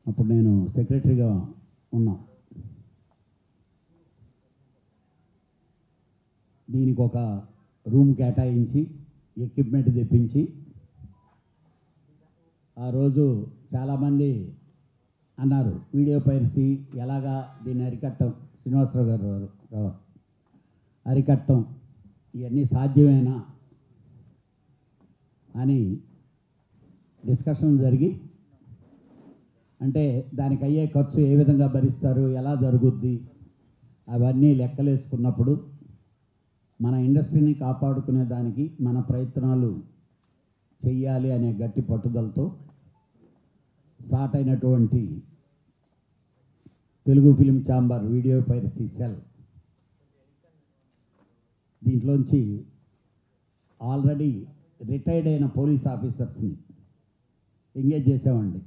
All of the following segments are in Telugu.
అప్పుడు నేను సెక్రటరీగా ఉన్నా. దీనికి ఒక రూమ్ కేటాయించి ఎక్విప్మెంట్ తెప్పించి ఆ రోజు చాలామంది అన్నారు వీడియో పైరసీ ఎలాగా దీన్ని అరికట్టం, శ్రీనివాసరావు గారు అరికట్టం ఇవన్నీ సాధ్యమేనా అని డిస్కషన్ జరిగి, అంటే దానికి అయ్యే ఖర్చు ఏ విధంగా భరిస్తారు, ఎలా జరుగుద్ది అవన్నీ లెక్కలేసుకున్నప్పుడు మన ఇండస్ట్రీని కాపాడుకునే దానికి మన ప్రయత్నాలు చెయ్యాలి అనే గట్టి పట్టుదలతో స్టార్ట్ అయినటువంటి Telugu film chamber video piracy cell, దీంట్లోంచి ఆల్రెడీ రిటైర్డ్ అయిన పోలీస్ ఆఫీసర్స్ని ఎంగేజ్ చేసామండి.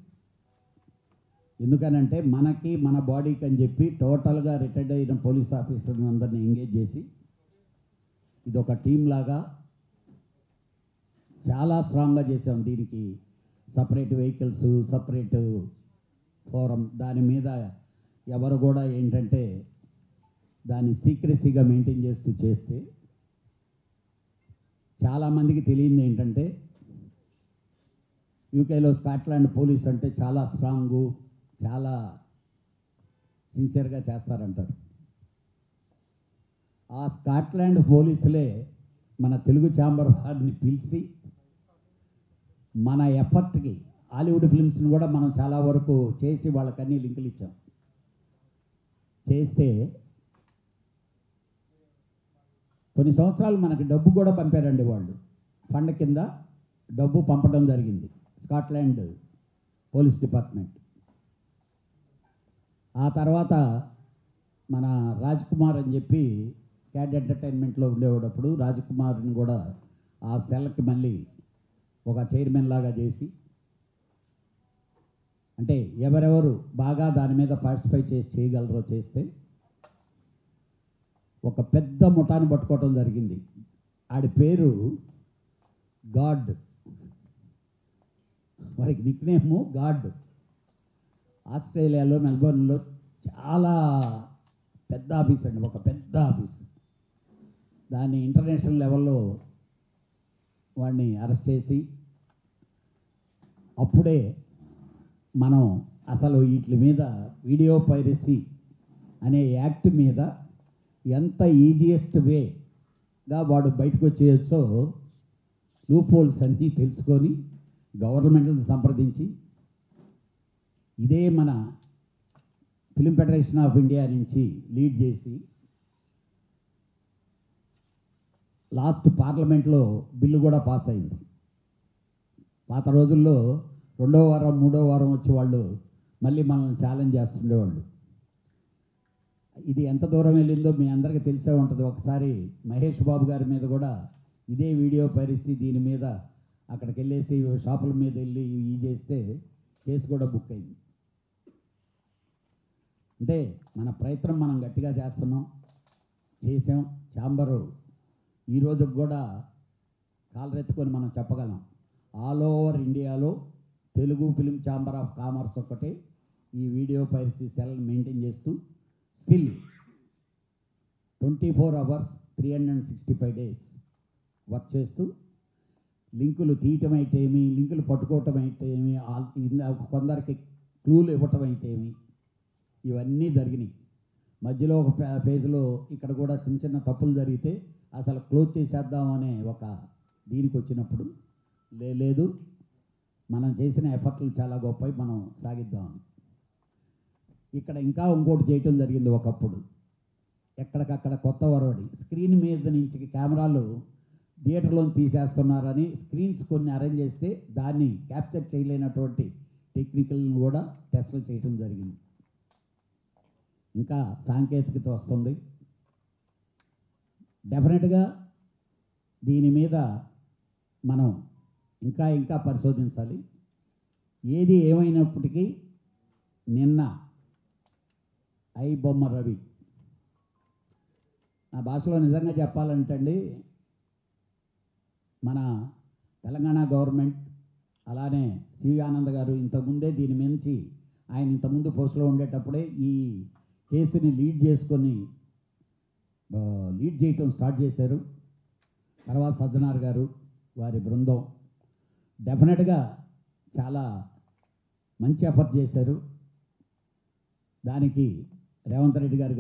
ఎందుకనంటే మనకి మన బాడీకి అని చెప్పి టోటల్గా రిటైర్డ్ అయిన పోలీస్ ఆఫీసర్ని అందరినీ ఎంగేజ్ చేసి ఇదొక టీం లాగా చాలా స్ట్రాంగ్గా చేసాం. దీనికి సపరేట్ వెహికల్స్, సపరేట్ ఫోరం, దాని మీద ఎవరు కూడా ఏంటంటే దాన్ని సీక్రెసీగా మెయింటైన్ చేస్తే చాలామందికి తెలియంది ఏంటంటే యూకేలో స్కాట్లాండ్ పోలీస్ అంటే చాలా స్ట్రాంగు, చాలా సిన్సియర్గా చేస్తారంటారు. ఆ స్కాట్లాండ్ పోలీసులే మన తెలుగు ఛాంబర్ వారిని పిలిచి మన ఎఫర్ట్కి హాలీవుడ్ ఫిల్మ్స్ని కూడా మనం చాలా వరకు చేసి వాళ్ళకన్నీ లింకులు ఇచ్చాం. చేస్తే కొన్ని సంవత్సరాలు మనకి డబ్బు కూడా పంపారండి. వాళ్ళు ఫండ్ కింద డబ్బు పంపడం జరిగింది స్కాట్లాండ్ పోలీస్ డిపార్ట్మెంట్. ఆ తర్వాత మన రాజ్ కుమార్ అని చెప్పి క్యాడ్ ఎంటర్టైన్మెంట్లో ఉండేటప్పుడు రాజ్ కుమార్ని కూడా ఆ సెల్కి మళ్ళీ ఒక చైర్మన్ లాగా చేసి, అంటే ఎవరెవరు బాగా దాని మీద పార్టిసిపేట్ చేయగలరో చేస్తే ఒక పెద్ద ముఠాను పట్టుకోవటం జరిగింది. ఆడి పేరు గాడ్, వారికి నిక్నేము గాడ్. ఆస్ట్రేలియాలో మెల్బోర్న్లో చాలా పెద్ద ఆఫీస్ అండి, ఒక పెద్ద ఆఫీస్. దాన్ని ఇంటర్నేషనల్ లెవెల్లో వాడిని అరెస్ట్ చేసి అప్పుడే మనం అసలు వీటి మీద వీడియో పైరసీ అనే యాక్ట్ మీద ఎంత ఈజియెస్ట్ వేగా వాడు బయటకు వచ్చేయచ్చో లూప్ హోల్స్ అన్నీ తెలుసుకొని గవర్నమెంట్ని సంప్రదించి, ఇదే మన ఫిలిం ఫెడరేషన్ ఆఫ్ ఇండియా నుంచి లీడ్ చేసి లాస్ట్ పార్లమెంట్లో బిల్లు కూడా పాస్ అయింది. పాత రోజుల్లో 2వ వారం 3వ వారం వచ్చి వాళ్ళు మళ్ళీ మనల్ని ఛాలెంజ్ చేస్తుండేవాళ్ళు. ఇది ఎంత దూరం వెళ్ళిందో మీ అందరికీ తెలిసే ఉంటుంది. ఒకసారి మహేష్ బాబు గారి మీద కూడా ఇదే వీడియో పైరసీ దీని మీద అక్కడికి వెళ్ళేసి షాపుల మీద వెళ్ళి ఇది చేస్తే కేసు కూడా బుక్ అయింది. అంటే మన ప్రయత్నం మనం గట్టిగా చేసాం. ఛాంబరు ఈరోజుకి కూడా కాలరెత్తుకొని మనం చెప్పగలం, ఆల్ ఓవర్ ఇండియాలో Telugu film chamber of commerce ఒక్కటే ఈ వీడియో పైరసీ సెల్ మెయింటైన్ చేస్తూ స్టిల్ 24 hours 365 days వర్క్ చేస్తూ లింకులు తీయటం అయితేమి, లింకులు పట్టుకోవటం అయితేమి, కొందరికి క్లూలు ఇవ్వటం అయితేమి, ఇవన్నీ జరిగినాయి. మధ్యలో ఒక పేజ్లో ఇక్కడ కూడా చిన్న చిన్న తప్పులు జరిగితే అసలు క్లోజ్ చేసేద్దామనే ఒక దీనికి వచ్చినప్పుడు లేదు, మనం చేసిన ఎఫర్ట్లు చాలా గొప్పవి, మనం సాగిద్దామని ఇక్కడ ఇంకా ఇంకోటి చేయటం జరిగింది. ఒకప్పుడు ఎక్కడికక్కడ కొత్త వరవడి స్క్రీన్ మీద నుంచి కెమెరాలు థియేటర్లో తీసేస్తున్నారని స్క్రీన్స్ కొన్ని అరేంజ్ చేస్తే దాన్ని క్యాప్చర్ చేయలేనటువంటి టెక్నికల్ని కూడా టెస్టులు చేయటం జరిగింది. ఇంకా సాంకేతికత వస్తుంది. డెఫినెట్గా దీని మీద మనం ఇంకా పరిశోధించాలి. ఏది ఏమైనప్పటికీ నిన్న ఐ బొమ్మ రవి నా భాషలో నిజంగా చెప్పాలంటే అండి, మన తెలంగాణ గవర్నమెంట్ అలానే సివి ఆనంద్ గారు ఇంతకుముందే దీని మించి ఆయన ఇంతకుముందు పోస్టులో ఉండేటప్పుడే ఈ కేసుని లీడ్ చేయటం స్టార్ట్ చేశారు. తర్వాత సజ్జనార్ గారు వారి బృందం డెఫినెట్గా చాలా మంచి ఎఫర్ట్ చేశారు. దానికి రేవంత్ రెడ్డి గారు